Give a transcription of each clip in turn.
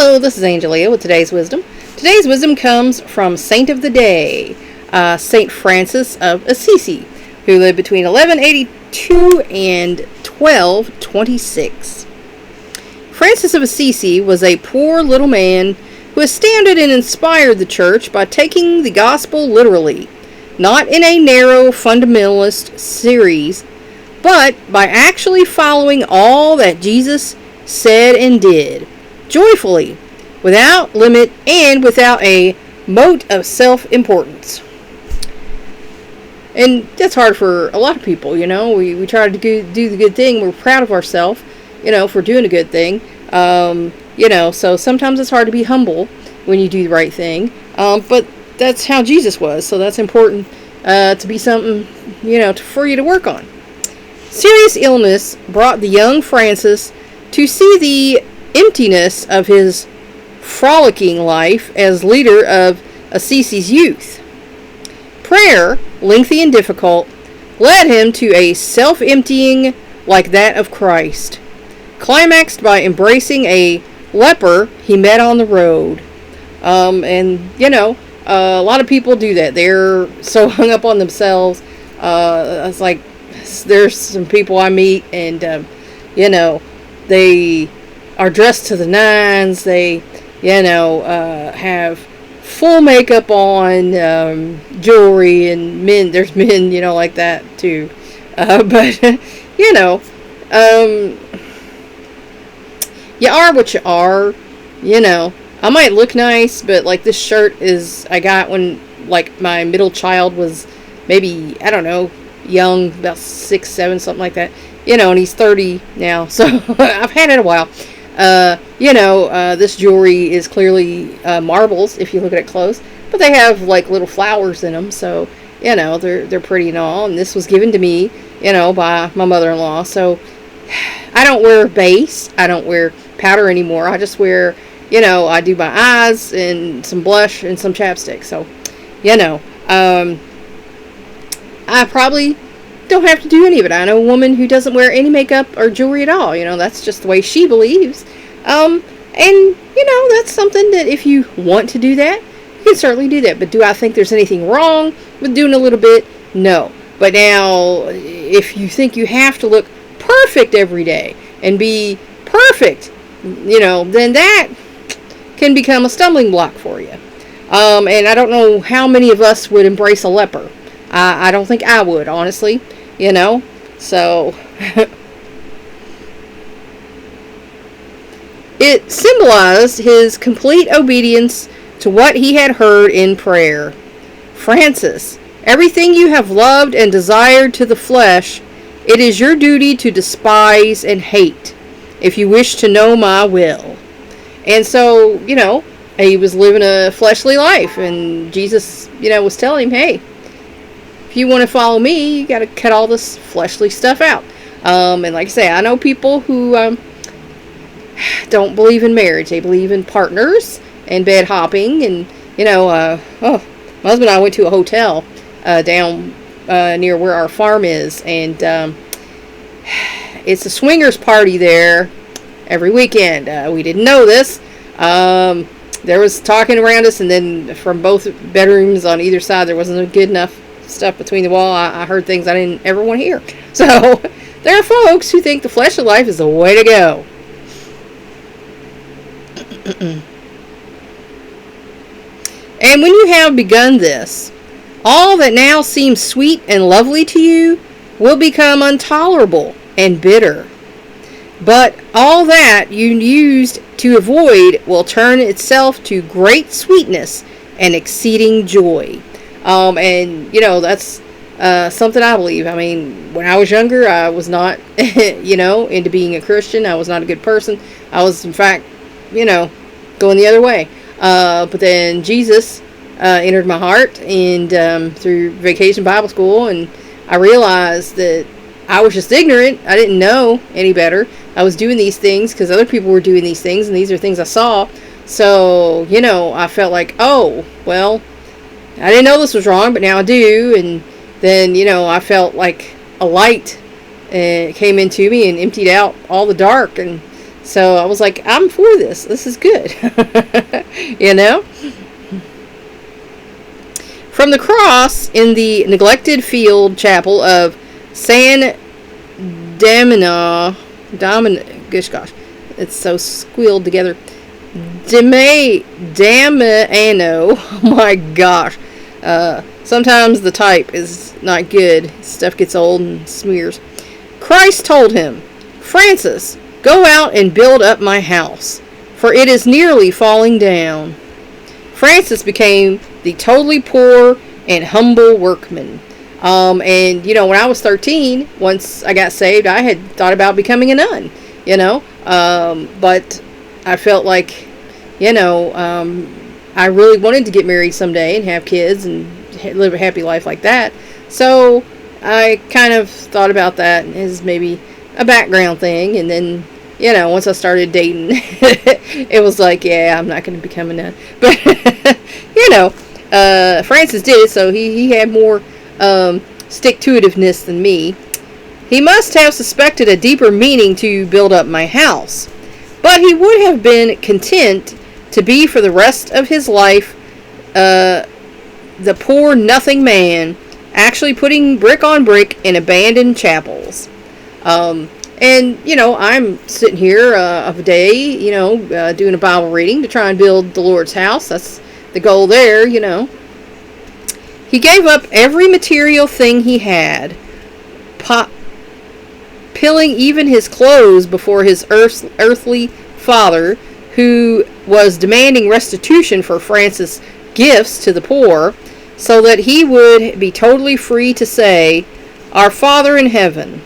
Hello, this is Angelia with today's wisdom. Today's wisdom comes from Saint of the Day, Saint Francis of Assisi, who lived between 1182 and 1226. Francis of Assisi was a poor little man who astounded and inspired the church by taking the gospel literally, not in a narrow fundamentalist series, but by actually following all that Jesus said and did, joyfully, without limit, and without a mote of self-importance. And that's hard for a lot of people, you know. We try to do the good thing. We're proud of ourselves, you know, for doing a good thing. So sometimes it's hard to be humble when you do the right thing. But that's how Jesus was, so that's important to be something, for you to work on. Serious illness brought the young Francis to see the emptiness of his frolicking life as leader of Assisi's youth. Prayer, lengthy and difficult, led him to a self-emptying like that of Christ, climaxed by embracing a leper he met on the road. A lot of people do that. They're so hung up on themselves. It's like there's some people I meet and, they are dressed to the nines. They, have full makeup on, jewelry, and there's men, like that too. You are what you are, I might look nice, but like this shirt I got when like my middle child was maybe, I don't know, young, about 6, 7, something like that. And he's 30 now, so I've had it a while. This jewelry is clearly marbles if you look at it close, but they have like little flowers in them, so they're pretty and all. And this was given to me, by my mother-in-law. So I don't wear base, I don't wear powder anymore. I just wear, I do my eyes and some blush and some chapstick. So, I probably don't have to do any of it. I know a woman who doesn't wear any makeup or jewelry at all. That's just the way she believes. That's something that if you want to do that, you can certainly do that. But do I think there's anything wrong with doing a little bit? No. But now, if you think you have to look perfect every day and be perfect, then that can become a stumbling block for you. And I don't know how many of us would embrace a leper. I don't think I would, honestly, so it symbolized his complete obedience to what he had heard in prayer. Francis, everything you have loved and desired to the flesh, it is your duty to despise and hate, if you wish to know my will. And so, he was living a fleshly life, and Jesus, was telling him, hey, if you want to follow me, you got to cut all this fleshly stuff out. And like I say, I know people who don't believe in marriage. They believe in partners and bed hopping. And, my husband and I went to a hotel down near where our farm is. And it's a swingers party there every weekend. We didn't know this. There was talking around us, and then from both bedrooms on either side, there wasn't good enough stuff between the wall. I heard things I didn't ever want to hear. So there are folks who think the fleshly life is the way to go. And when you have begun this, all that now seems sweet and lovely to you will become intolerable and bitter. But all that you used to avoid will turn itself to great sweetness and exceeding joy. That's something I believe. I mean, when I was younger, I was not, into being a Christian. I was not a good person. I was, in fact, going the other way. But then Jesus entered my heart, and through Vacation Bible School, and I realized that I was just ignorant. I didn't know any better. I was doing these things because other people were doing these things, and these are things I saw. So, I felt like, oh, well, I didn't know this was wrong, but now I do. And then, I felt like a light came into me and emptied out all the dark. And So I was like, I'm for this. This is good. You know? From the cross in the neglected field chapel of San Damiano, gosh, it's so squealed together. Damiano, oh my gosh. Sometimes the type is not good. Stuff gets old and smears. Christ told him, Francis, go out and build up my house, for it is nearly falling down. Francis became the totally poor and humble workman. And, you know, when I was 13, once I got saved, I had thought about becoming a nun, you know. But I felt like, you know, I really wanted to get married someday and have kids and live a happy life like that. So I kind of thought about that as maybe a background thing. And then, you know, once I started dating, it was like, yeah, I'm not going to become a nun. But, you know, Francis did it, so he had more stick-to-itiveness than me. He must have suspected a deeper meaning to build up my house. But he would have been content to be for the rest of his life the poor nothing man, actually putting brick on brick in abandoned chapels. And, you know, I'm sitting here of a day, you know, doing a Bible reading to try and build the Lord's house. That's the goal there, you know. He gave up every material thing he had, pilling even his clothes before his earthly father, who was demanding restitution for Francis' gifts to the poor, so that he would be totally free to say, Our Father in heaven.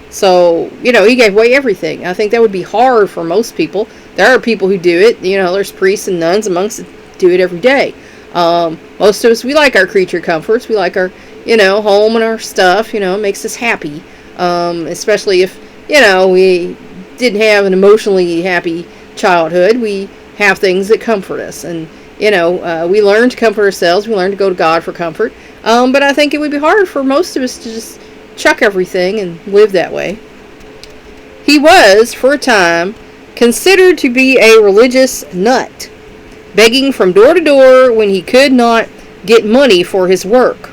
So, you know, he gave away everything. I think that would be hard for most people. There are people who do it. You know, there's priests and nuns amongst that do it every day. Most of us, we like our creature comforts. We like our, you know, home and our stuff. You know, it makes us happy. Especially if, you know, we didn't have an emotionally happy childhood. We have things that comfort us. And, you know, we learn to comfort ourselves. We learn to go to God for comfort. But I think it would be hard for most of us to just chuck everything and live that way. He was, for a time, considered to be a religious nut, begging from door to door when he could not get money for his work,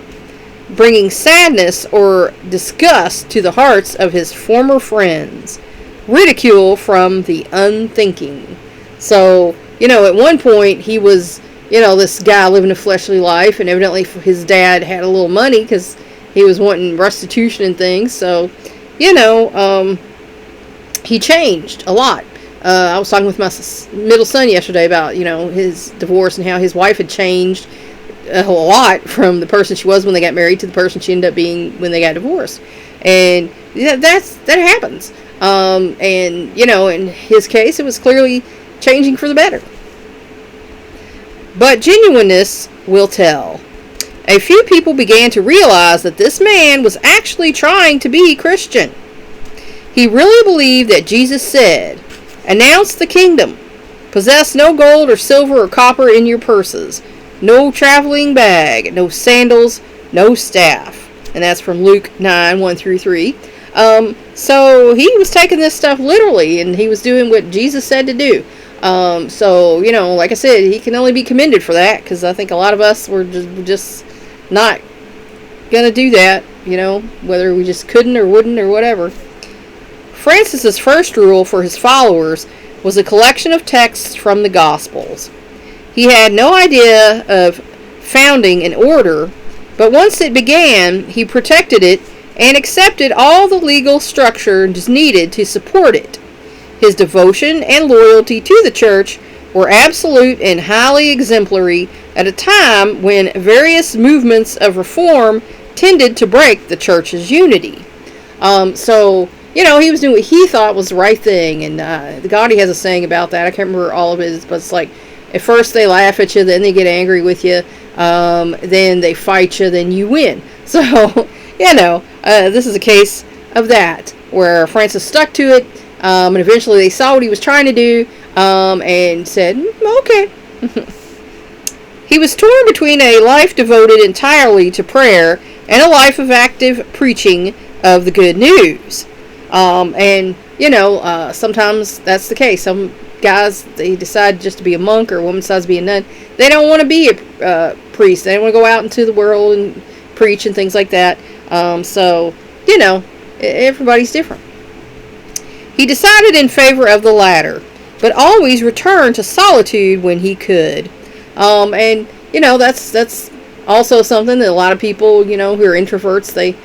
bringing sadness or disgust to the hearts of his former friends, ridicule from the unthinking. So, you know, at one point he was, you know, this guy living a fleshly life, and evidently his dad had a little money because he was wanting restitution and things. So, you know, he changed a lot. I was talking with my middle son yesterday about, you know, his divorce and how his wife had changed a whole lot from the person she was when they got married to the person she ended up being when they got divorced. And that happens. And, you know, in his case, it was clearly changing for the better. But genuineness will tell. A few people began to realize that this man was actually trying to be Christian. He really believed that Jesus said, Announce the kingdom. Possess no gold or silver or copper in your purses. No traveling bag, no sandals, no staff. And that's from Luke 9, 1 through 3. So he was taking this stuff literally, and he was doing what Jesus said to do. So, you know, like I said, he can only be commended for that, because I think a lot of us were just not going to do that, you know, whether we just couldn't or wouldn't or whatever. Francis's first rule for his followers was a collection of texts from the Gospels. He had no idea of founding an order, but once it began, he protected it and accepted all the legal structures needed to support it. His devotion and loyalty to the church were absolute and highly exemplary at a time when various movements of reform tended to break the church's unity. So, you know, he was doing what he thought was the right thing, and the Gaudi has a saying about that. I can't remember all of it, but it's like, at first they laugh at you, then they get angry with you, then they fight you, then you win. So, you know, this is a case of that, where Francis stuck to it, and eventually they saw what he was trying to do, and said, okay. He was torn between a life devoted entirely to prayer and a life of active preaching of the good news. And, sometimes that's the case. Some guys, they decide just to be a monk, or a woman decides to be a nun. They don't want to be a priest. They don't want to go out into the world and preach and things like that. Everybody's different. He decided in favor of the latter, but always returned to solitude when he could. That's also something that a lot of people, who are introverts, they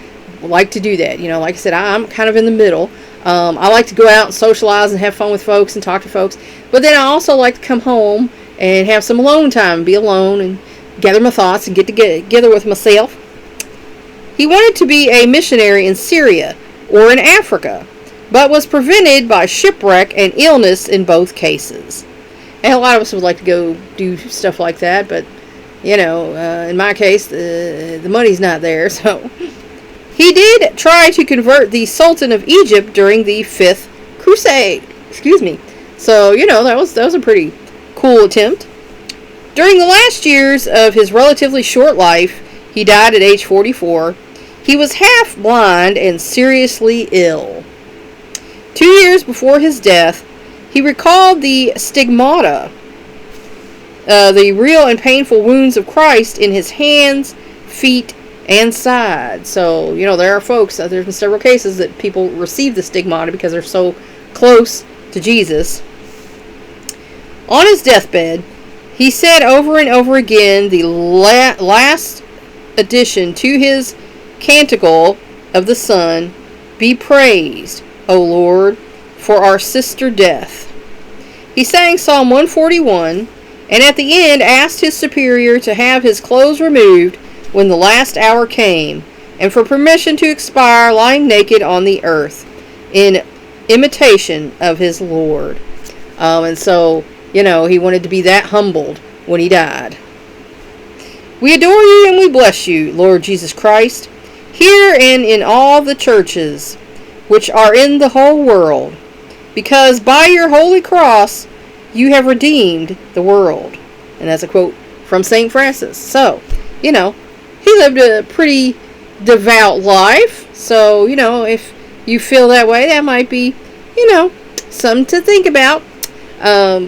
like to do that. Like I said, I'm kind of in the middle. I like to go out and socialize and have fun with folks and talk to folks. But then I also like to come home and have some alone time, be alone and gather my thoughts and get together with myself. He wanted to be a missionary in Syria or in Africa, but was prevented by shipwreck and illness in both cases. And a lot of us would like to go do stuff like that, but, in my case, the money's not there, so... He did try to convert the Sultan of Egypt during the Fifth Crusade. So, that was a pretty cool attempt. During the last years of his relatively short life, he died at age 44. He was half blind and seriously ill. 2 years before his death, he recalled the stigmata, the real and painful wounds of Christ in his hands, feet, and side. So, there are folks, there's been several cases that people receive the stigmata because they're so close to Jesus. On his deathbed, he said over and over again the last addition to his canticle of the Son, "Be praised, O Lord, for our sister death." He sang Psalm 141, and at the end asked his superior to have his clothes removed when the last hour came, and for permission to expire lying naked on the earth, in imitation of his Lord. And so, he wanted to be that humbled when he died. We adore you and we bless you, Lord Jesus Christ, here and in all the churches which are in the whole world, because by your holy cross you have redeemed the world. And that's a quote from St. Francis. So, he lived a pretty devout life. So, if you feel that way, that might be, something to think about.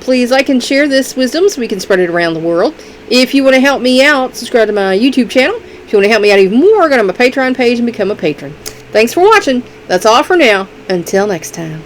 Please like and share this wisdom so we can spread it around the world. If you want to help me out, subscribe to my YouTube channel. If you want to help me out even more, go to my Patreon page and become a patron. Thanks for watching. That's all for now. Until next time.